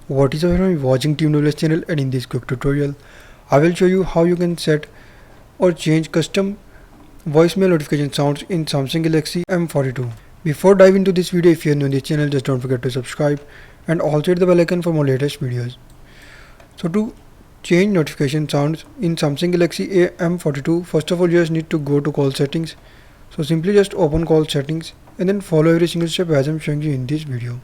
What is up everyone, watching Team WS channel, and in this quick tutorial I will show you how you can set or change custom voicemail notification sounds in Samsung Galaxy M42. Before diving into this video, if you are new on this channel, just don't forget to subscribe and also hit the bell icon for more latest videos. So to change notification sounds in Samsung Galaxy M42, first of all you just need to go to call settings. So simply just open call settings and then follow every single step as I'm showing you in this video.